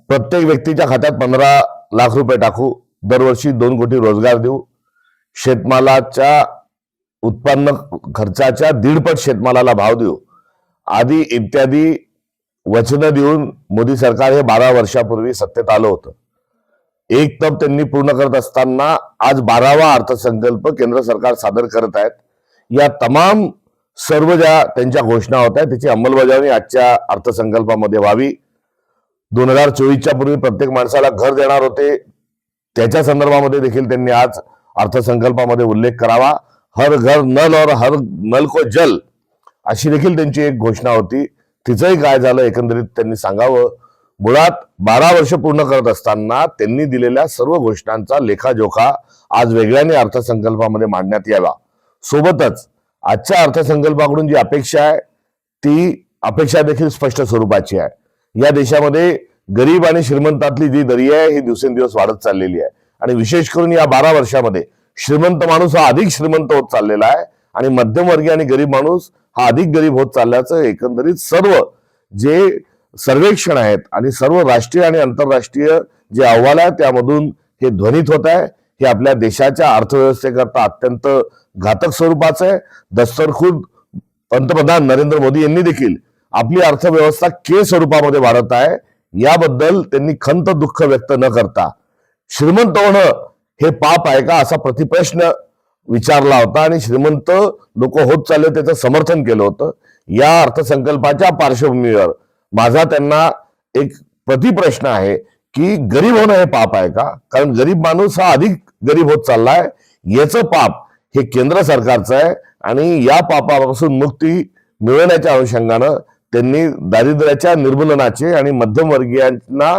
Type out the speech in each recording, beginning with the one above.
प्रत्येक व्यक्तीच्या खात्यात 15 लाख रुपये टाकू, दरवर्षी 2 कोटी रोजगार देऊ, शेतमालाच्या उत्पन्न खर्चाच्या 1.5 पट शेतमालाला भाव देऊ आदी इत्यादी वचनं देऊन मोदी सरकार हे 12 वर्षापूर्वी सत्तेत आलं होतं. एक तप त्यांनी पूर्ण करत असताना आज 12वा अर्थसंकल्प केंद्र सरकार सादर करत आहेत. या तमाम सर्व ज्या त्यांच्या घोषणा होत्या त्याची अंमलबजावणी आजच्या अर्थसंकल्पामध्ये व्हावी. 2024च्या पूर्वी प्रत्येक माणसाला घर देणार होते, त्याच्या संदर्भामध्ये देखील त्यांनी आज अर्थसंकल्पामध्ये उल्लेख करावा. हर घर नल और हर नल को जल अशी देखील त्यांची एक घोषणा होती. तिचंही काय झालं एकंदरीत त्यांनी सांगावं. मुळात 12 वर्ष पूर्ण करत असताना त्यांनी दिलेल्या सर्व घोषणांचा लेखाजोखा आज वेगळ्याने अर्थसंकल्पामध्ये मांडण्यात यावा. सोबतच आजच्या अर्थसंकल्पाकडून जी अपेक्षा आहे ती अपेक्षा देखील स्पष्ट स्वरूपाची आहे. या देशामध्ये गरीब आणि श्रीमंतातली जी दरी आहे ही दिवसेंदिवस वाढत चाललेली आहे आणि विशेष करून या 12 वर्षामध्ये श्रीमंत माणूस हा अधिक श्रीमंत होत चाललेला आहे आणि मध्यमवर्गीय आणि गरीब माणूस हा अधिक गरीब होत चालल्याचं एकंदरीत सर्व जे सर्वेक्षण आहेत आणि सर्व राष्ट्रीय आणि आंतरराष्ट्रीय जे अहवाल आहेत त्यामधून हे ध्वनित होत आहे. हे आपल्या देशाच्या अर्थव्यवस्थेकरता अत्यंत घातक स्वरूपाचं आहे. दस्तरखुद पंतप्रधान नरेंद्र मोदी यांनी देखील आपली अर्थव्यवस्था के स्वरूपामध्ये वाढत आहे याबद्दल त्यांनी खंत दुःख व्यक्त न करता श्रीमंत होणं हे पाप आहे का असा प्रतिप्रश्न विचारला होता आणि श्रीमंत लोक होत चालले त्याचं समर्थन केलं होतं. या अर्थसंकल्पाच्या पार्श्वभूमीवर माझा त्यांना एक प्रतिप्रश्न आहे की गरीब होणं हे पाप आहे का? कारण गरीब माणूस हा अधिक गरीब होत चाललाय. याचं पाप हे केंद्र सरकारचं आहे आणि या पापापासून मुक्ती मिळवण्याच्या अनुषंगानं त्यांनी दारिद्र्याच्या निर्मूलनाचे आणि मध्यमवर्गीयांना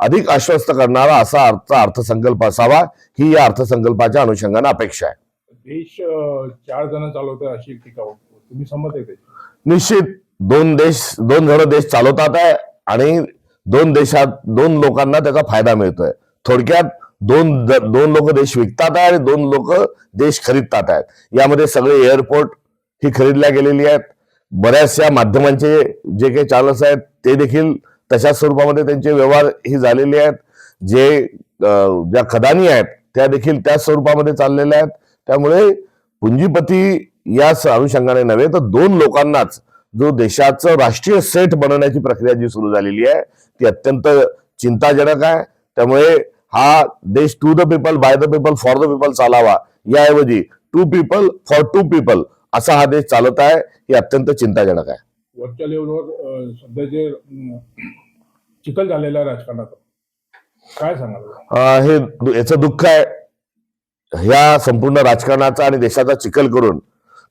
अधिक आश्वस्त करणारा असा अर्थसंकल्प असावा ही या अर्थसंकल्पाच्या अनुषंगानं अपेक्षा आहे. देश 4 जण चालवतात अशी टीका होती, तुम्ही सहमत आहे? निश्चित 2 जण देश चालवतात आहे आणि 2 लोकांना त्याचा फायदा मिळतोय. थोडक्यात 2 लोक देश विकतात आहे आणि 2 लोक देश खरीदतात आहेत. यामध्ये सगळे एअरपोर्ट ही खरीदल्या गेलेली आहेत. बऱ्याचशा माध्यमांचे जे काही चालक आहेत ते देखील तशा स्वरूपामध्ये त्यांचे व्यवहार ही झालेले आहेत. ज्या खदानी आहेत त्या देखील त्याच स्वरूपामध्ये चाललेल्या आहेत. त्यामुळे पुंजीपती या अनुषंगाने नव्हे तर 2 लोकांनाच जो देशाचं राष्ट्रीय सेट बनवण्याची प्रक्रिया जी सुरू झालेली आहे ती अत्यंत चिंताजनक आहे. त्यामुळे हा देश to the people by the people for the people चालावा याऐवजी 2 पीपल फॉर 2 पीपल असा हा देश चालत आहे. हे अत्यंत चिंताजनक आहे. वरच्या लेवलवर सध्या जे चिखल झालेला आहे राजकारणाचा काय सांगाल? हे याचं दुःख आहे. ह्या संपूर्ण राजकारणाचा आणि देशाचा चिखल करून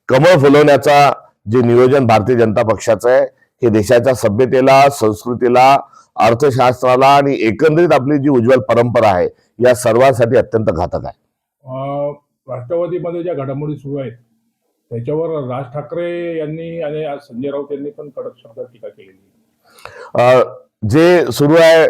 कमळ फुलवण्याचा जे नियोजन भारतीय जनता पक्षाचं आहे हे देशाच्या सभ्यतेला, संस्कृतीला, अर्थशास्त्राला आणि एकंदरीत आपली जी उज्ज्वल परंपरा आहे या सर्वांसाठी अत्यंत घातक आहे. राष्ट्रवादीमध्ये ज्या घडामोडी सुरू आहेत त्याच्यावर राज ठाकरे यांनी आणि आज संजय राऊत यांनी पण कडक शब्दात टीका केलेली. जे सुरू आहे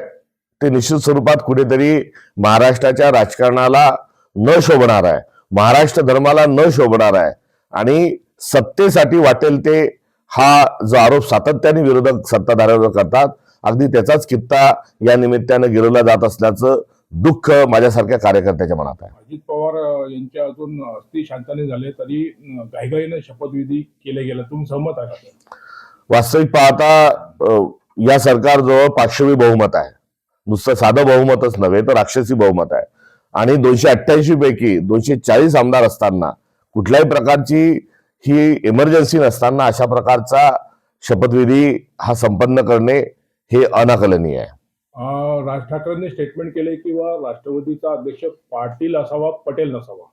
ते निश्चित स्वरूपात कुठेतरी महाराष्ट्राच्या राजकारणाला न शोभणार आहे, महाराष्ट्र धर्माला न शोभणार आहे आणि सत्तेसाठी वाटेल ते हा जो आरोप सातत्याने विरोधक सत्ताधाऱ्यांवर करतात अगदी त्याचाच कित्ता या निमित्तानं गिरवला जात असल्याचं दुःख माझ्यासारख्या कार्यकर्त्याच्या मनात आहे. अजित पवार यांच्या अजून अस्थि शांतने झाले तरी घाईघाईने शपथविधी केले गेले, तुम्ही सहमत आहे का? वास्तविक पाहता या सरकारजवळ 500 बहुमत आहे. नुसतं साधं बहुमतच नव्हे तर राक्षसी बहुमत आहे आणि 288 पैकी 240 आमदार असताना कुठल्याही प्रकारची ही इमर्जन्सी नसताना अशा प्रकारचा शपथविधी हा संपन्न करणे हे अनाकलनीय आहे. राज ठाकरेंनी स्टेटमेंट केले किंवा राष्ट्रवादीचा अध्यक्ष पाटील असावा, पटेल नसावा.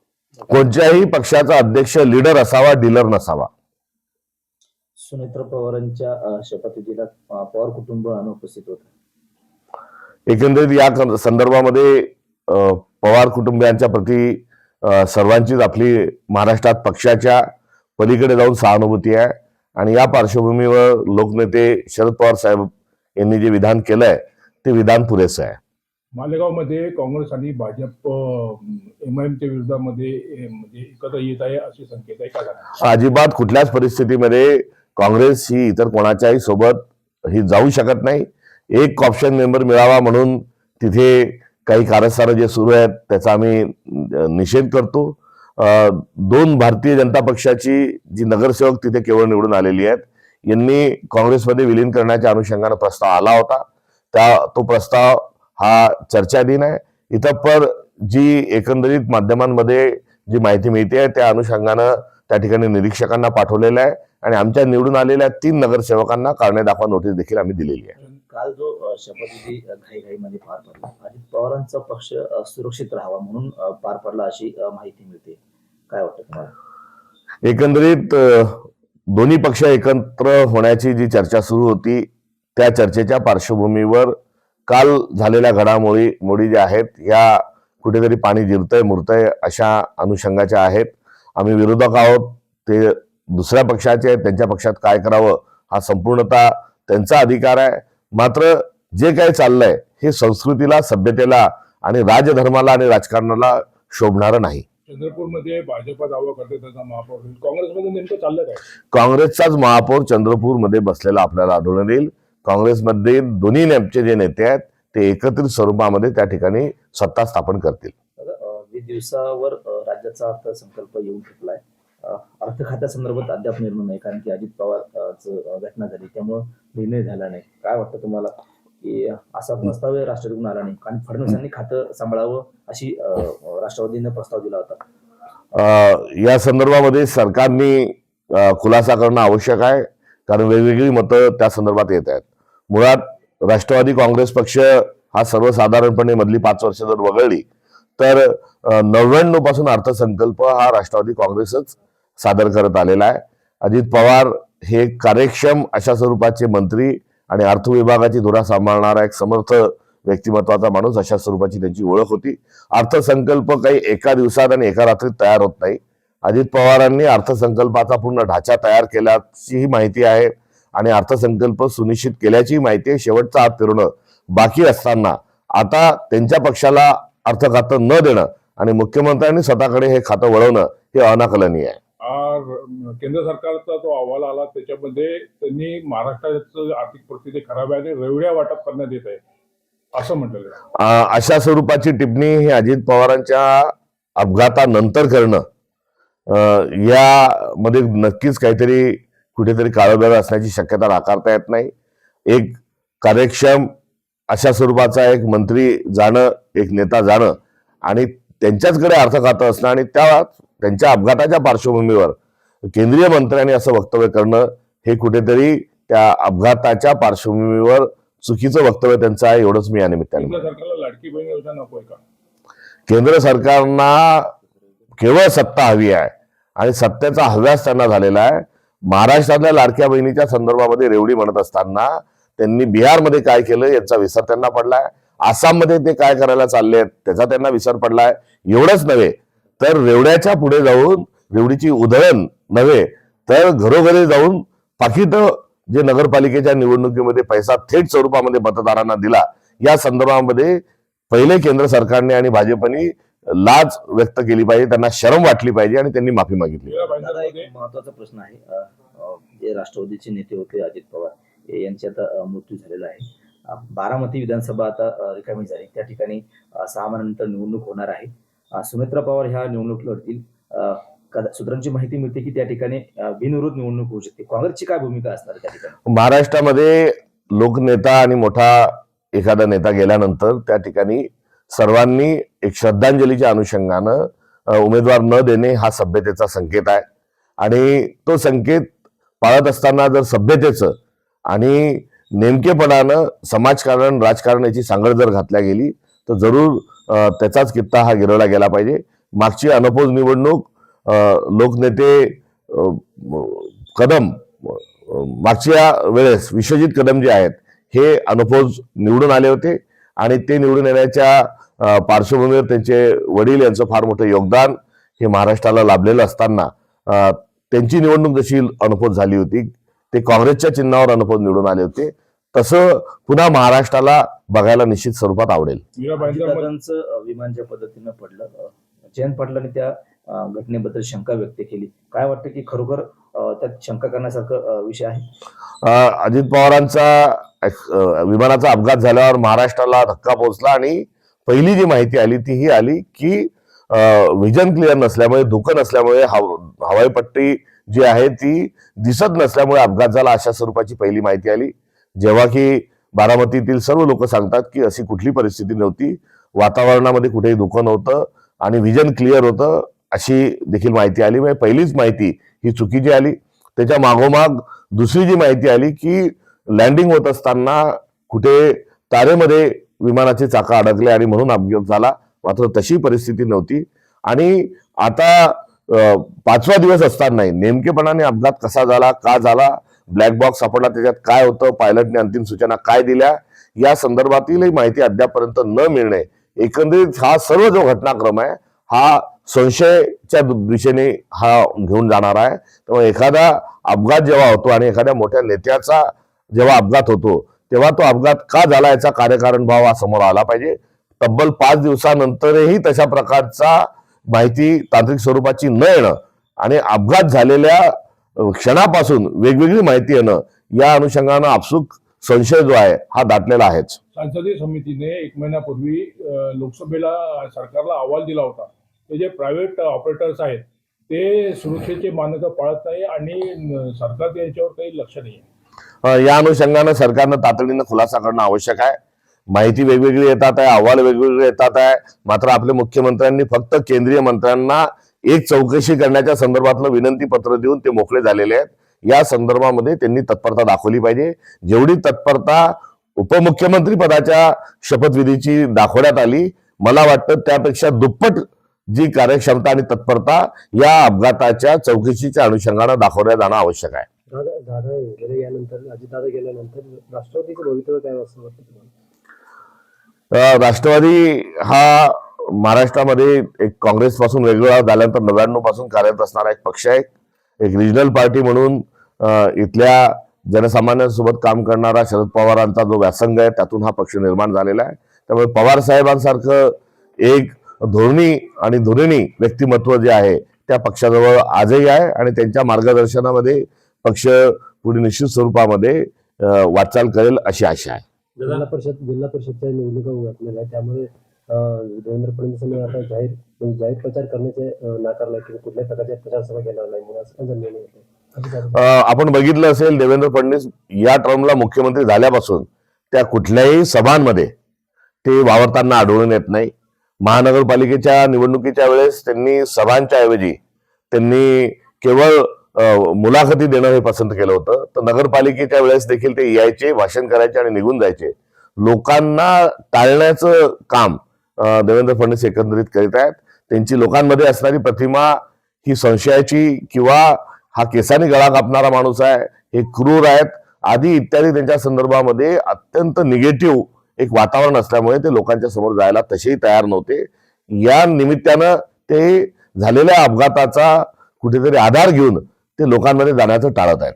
कोणत्याही पक्षाचा अध्यक्ष लीडर असावा, डीलर नसावा. सुनेत्र पवारांच्या शपथविधीला पवार कुटुंब अनुपस्थित होतं. एकंदरीत या संदर्भामध्ये पवार कुटुंबियांच्या प्रती सर्वांचीच आपली महाराष्ट्रात पक्षाच्या पलीकडे जाऊन सहानुभूती आहे आणि या पार्श्वभूमीवर लोकनेते शरद पवार साहेब यांनी जे विधान केलंय ते विधान पुरेसं आहे. मालेगावमध्ये काँग्रेस आणि भाजप एमआयएमच्या विरोधामध्ये म्हणजे एकत्र येत आहे असे संकेत आहे का? अजिबात कुठल्याच परिस्थितीमध्ये काँग्रेस ही इतर कोणाच्याही सोबत ही जाऊ शकत नाही. एक ऑप्शन मेंबर मिळावा म्हणून तिथे काही कारस्थानं जे सुरू आहेत त्याचा आम्ही निषेध करतो. 2 भारतीय जनता पक्षाची जी नगरसेवक तिथे केवळ निवडून आलेली आहेत यांनी काँग्रेसमध्ये विलीन करण्याच्या अनुषंगाने प्रस्ताव आला होता. तो प्रस्ताव हा चर्चाधीन आहे. इतपर जी एकंदरीत माध्यमांमध्ये जी माहिती मिळते त्या अनुषंगानं त्या ठिकाणी निरीक्षकांना पाठवलेलं आहे आणि आमच्या निवडून आलेल्या 3 नगरसेवकांना कारणे दाखवा नोटीस देखील आम्ही दिलेली आहे. काल जो शपथविधी घाईघाईमध्ये पार पडला, अजित पवारांचा पक्ष सुरक्षित राहावा म्हणून पार पडला अशी माहिती मिळते. काय वाटतं तुम्हाला? एकंदरीत दोन्ही पक्ष एकत्र होण्याची जी चर्चा सुरू होती त्या चर्चेच्या पार्श्वभूमीवर काल झालेल्या घडामोडी ज्या आहेत या कुठेतरी पाणी जिरतंय मुरतंय अशा अनुषंगाच्या आहेत. आम्ही विरोधक आहोत, ते दुसऱ्या पक्षाचे आहेत, त्यांच्या पक्षात काय करावं हा संपूर्णतः त्यांचा अधिकार आहे. मात्र जे काही चाललंय हे संस्कृतीला, सभ्यतेला आणि राजधर्माला आणि राजकारणाला शोभणारं नाही. चंद्रपूरमध्ये भाजपा दावा करते त्याचा महापौर होईल. काँग्रेसमध्ये नेमकं चाललं काय? काँग्रेसचाच महापौर चंद्रपूरमध्ये बसलेला आपल्याला आढळून येईल. काँग्रेसमध्ये दोन्ही नेमचे जे नेते आहेत ते एकत्रित स्वरूपामध्ये त्या ठिकाणी सत्ता स्थापन करतील. 20 दिवसावर राज्याचा अर्थसंकल्प येऊन ठेपलाय. अर्थ खात्यासंदर्भात अद्याप निर्णय नाही, कारण की अजित पवार घटना झाली त्यामुळे निर्णय झाला नाही. काय वाटतं तुम्हाला की असा प्रस्ताव राष्ट्रवादीतून आला नाही, कारण फडणवीसांनी खातं सांभाळावं अशी राष्ट्रवादीने प्रस्ताव दिला होता. या संदर्भामध्ये सरकारने खुलासा करणं आवश्यक आहे, कारण वेगवेगळी मतं त्या संदर्भात येत आहेत. मुळात राष्ट्रवादी काँग्रेस पक्ष हा सर्वसाधारणपणे मधली 5 वर्ष जर वगळली तर 99 पासून अर्थसंकल्प हा राष्ट्रवादी काँग्रेसच सादर करत आलेला आहे. अजित पवार हे कार्यक्षम अशा स्वरूपाचे मंत्री आणि अर्थ विभागाची धुरा सांभाळणारा एक समर्थ व्यक्तिमत्वाचा माणूस अशा स्वरूपाची त्यांची ओळख होती. अर्थसंकल्प काही एका दिवसात आणि एका रात्रीत तयार होत नाही. अजित पवारांनी अर्थसंकल्पाचा पूर्ण ढाचा तयार केल्याचीही माहिती आहे आणि अर्थसंकल्प सुनिश्चित केल्याची माहिती आहे. शेवटचा हात फिरवणं बाकी असताना आता त्यांच्या पक्षाला अर्थ खातं न देणं आणि मुख्यमंत्र्यांनी स्वतःकडे हे खातं वळवणं हे अनाकलनीय आहे. केंद्र सरकारचा जो अहवाल आला त्याच्यामध्ये त्यांनी महाराष्ट्राचं आर्थिक परिस्थिती खराब आहे आणि रेवड्या वाटप करण्यात येत आहे असं म्हटलेलं आहे. अशा स्वरूपाची टिप्पणी ही अजित पवारांच्या अपघातानंतर करणं यामध्ये नक्कीच काहीतरी कुठेतरी काळोबार असण्याची शक्यता नाकारता येत नाही. एक कार्यक्षम अशा स्वरूपाचा एक मंत्री जाणं, एक नेता जाणं आणि त्यांच्याचकडे अर्थ खातं असणं आणि त्यांच्या अपघाताच्या पार्श्वभूमीवर केंद्रीय मंत्र्यांनी असं वक्तव्य करणं हे कुठेतरी त्या अपघाताच्या पार्श्वभूमीवर चुकीचं वक्तव्य त्यांचं आहे, एवढंच मी या निमित्ताने. केंद्र सरकारला लाडकी बहीण योजना नकोय का? केंद्र सरकारना केवळ सत्ता हवी आहे आणि सत्तेचा हव्यास त्यांना झालेला आहे. महाराष्ट्रातल्या लाडक्या बहिणीच्या संदर्भामध्ये रेवडी म्हणत असताना त्यांनी बिहारमध्ये काय केलं याचा विसर त्यांना पडलाय. आसाममध्ये ते काय करायला चालले आहेत त्याचा त्यांना विसर पडलाय. एवढंच नव्हे तर रेवड्याच्या पुढे जाऊन रेवडीची उधळण नव्हे तर घरोघरी जाऊन पाकिट जे नगरपालिकेच्या निवडणुकीमध्ये पैसा थेट स्वरूपामध्ये मतदारांना दिला या संदर्भामध्ये पहिले केंद्र सरकारने आणि भाजपने लाज व्यक्त केली पाहिजे, त्यांना शरम वाटली पाहिजे आणि त्यांनी माफी मागितली. दादा, एक महत्वाचा प्रश्न आहे. जे राष्ट्रवादीचे नेते होते अजित पवार यांचे आता मृत्यू झालेला आहे. बारामती विधानसभा आता रिकामी झाली, त्या ठिकाणी 6 महिन्यानंतर निवडणूक होणार आहे. सुनेत्रा पवार ह्या निवडणूक लढतील. सूत्रांची माहिती मिळते की त्या ठिकाणी बिनविरोध निवडणूक होऊ शकते. काँग्रेसची काय भूमिका असणार त्या ठिकाणी? महाराष्ट्रामध्ये लोकनेता आणि मोठा एखादा नेता गेल्यानंतर त्या ठिकाणी सर्वांनी एक श्रद्धांजलीच्या अनुषंगानं उमेदवार न देणे हा सभ्यतेचा संकेत आहे आणि तो संकेत पाळत असताना जर सभ्यतेचं आणि नेमकेपणानं समाजकारण राजकारण याची सांगड जर घातल्या गेली तर जरूर त्याचाच कित्ता हा गिरवला गेला पाहिजे. मागची अनपोज निवडणूक लोकनेते कदम मागच्या वेळेस विश्वजित कदम जे आहेत हे अनपोज निवडून आले होते आणि ते निवडून येण्याच्या पार्श्वभूमीवर त्यांचे वडील यांचं फार मोठं योगदान हे महाराष्ट्राला लाभलेलं असताना त्यांची निवडणूक जशी अनपोज झाली होती, ते काँग्रेसच्या चिन्हावर अनपोज निवडून आले होते, तसं पुन्हा महाराष्ट्राला बघायला निश्चित स्वरूपात आवडेल. विमान ज्या पद्धतीनं पडलं, जयंत पाटलांनी त्या घटनेबद्दल शंका व्यक्त केली. काय वाटतं की खरोखर त्यात शंका करण्यासारखं विषय आहे? अजित पवारांचा विमानाचा अपघात झाल्यावर महाराष्ट्राला धक्का पोहोचला आणि पहिली जी माहिती आली ती ही आली की व्हिजन क्लिअर नसल्यामुळे, धुकं नसल्यामुळे, हवाई पट्टी जी आहे ती दिसत नसल्यामुळे अपघात झाला, अशा स्वरूपाची पहिली माहिती आली. जेव्हा की बारामतीतील सर्व लोक सांगतात की अशी कुठली परिस्थिती नव्हती, वातावरणामध्ये कुठेही धुकं नव्हतं आणि व्हिजन क्लिअर होतं, अशी देखील माहिती आली. म्हणजे पहिलीच माहिती ही चुकीची आली. त्याच्या मागोमाग दुसरी जी माहिती आली की लँडिंग होत असताना कुठे तारेमध्ये विमानाचे चाका अडकले आणि म्हणून अपघात झाला. मात्र तशी परिस्थिती नव्हती. आणि आता 5वा दिवस असतानाही नेमकेपणाने अपघात कसा झाला, का झाला, ब्लॅक बॉक्स सापडला, त्याच्यात काय होतं, पायलटने अंतिम सूचना काय दिल्या, या संदर्भातीलही माहिती अद्यापर्यंत न मिळणे, एकंदरीत हा सर्व जो घटनाक्रम आहे हा संशयाच्या दिशेने हा घेऊन जाणार आहे. त्यामुळे एखादा अपघात जेव्हा होतो आणि एखाद्या मोठ्या नेत्याचा जेव्हा अपघात होतो तेव्हा तो अपघात का झाला याचा कार्यकारण भाव हा समोर आला पाहिजे. तब्बल 5 दिवसानंतरही तशा प्रकारचा माहिती तांत्रिक स्वरूपाची न येणं आणि अपघात झालेल्या क्षणापासून वेगवेगळी माहिती येणं, या अनुषंगानं आपसूक संशय जो आहे हा दाटलेला आहेच. संसदीय समितीने 1 महिन्यापूर्वी लोकसभेला सरकारला अहवाल दिला होता. ते जे प्रायव्हेट ऑपरेटर्स आहेत ते सुरक्षेचे मानक पाळत नाही आणि सरकारचं याच्यावर काही लक्ष नाही. या अनुषंगानं सरकारनं तातडीनं खुलासा करणं आवश्यक आहे. माहिती वेगवेगळी येतात आहे, अहवाल वेगवेगळे येतात आहे. मात्र आपल्या मुख्यमंत्र्यांनी फक्त केंद्रीय मंत्र्यांना एक चौकशी करण्याच्या संदर्भातलं विनंती पत्र देऊन ते मोकळे झालेले आहेत. या संदर्भामध्ये त्यांनी तत्परता दाखवली पाहिजे. जेवढी तत्परता उपमुख्यमंत्री पदाच्या शपथविधीची दाखवण्यात आली, मला वाटतं त्यापेक्षा दुप्पट जी कार्यक्षमता आणि तत्परता या अपघाताच्या चौकशीच्या अनुषंगानं दाखवण्यात जाणं आवश्यक आहे. दादा गेल्यानंतर, अजितदादा गेल्यानंतर राष्ट्रवादीचं भवितव्य काय असं वाटतं तुम्हाला? राष्ट्रवादी हा महाराष्ट्रामध्ये एक काँग्रेसपासून वेगळा झाल्यानंतर 99 पासून कार्यरत असणारा एक पक्ष आहे. एक रिजनल पार्टी म्हणून इथल्या जनसामान्यांसोबत काम करणारा शरद पवारांचा जो व्यासंग आहे त्यातून हा पक्ष निर्माण झालेला आहे. त्यामुळे पवार साहेबांसारखं एक धोरणी आणि धोरणी व्यक्तिमत्व जे आहे त्या पक्षाजवळ आजही आहे आणि त्यांच्या मार्गदर्शनामध्ये पक्ष पुढे निश्चित स्वरूपामध्ये वाटचाल करेल अशी आशा आहे. जिल्हा परिषदच्या निवडणुका उघडलेल्या आहे, त्यामुळे देवेंद्र फडणवीसांनी आता जाहीर प्रचार करण्याचे नाकारला की कुठल्याही प्रकारच्या प्रचारसभा घेणार नाही म्हणून असं त्यांचा निर्णय होता. आपण बघितलं असेल, देवेंद्र फडणवीस या टर्मला मुख्यमंत्री झाल्यापासून त्या कुठल्याही सभांमध्ये ते वावरताना आढळून येत नाही. महानगरपालिकेच्या निवडणुकीच्या वेळेस त्यांनी सभांच्या ऐवजी त्यांनी केवळ मुलाखती देणं हे पसंत केलं होतं. तर नगरपालिकेच्या वेळेस देखील ते यायचे, भाषण करायचे आणि निघून जायचे. लोकांना टाळण्याचं काम देवेंद्र फडणवीस एकंदरीत करीत आहेत. त्यांची लोकांमध्ये असणारी प्रतिमा ही संशयाची किंवा हा केसाने गळा कापणारा माणूस आहे, हे क्रूर आहेत आदी इत्यादी त्यांच्या संदर्भामध्ये अत्यंत निगेटिव्ह एक वातावरण असल्यामुळे ते लोकांच्या समोर जायला तसेही तयार नव्हते. या निमित्तानं ते झालेल्या अपघाताचा कुठेतरी आधार घेऊन ते लोकांमध्ये जाण्याचं टाळत आहेत.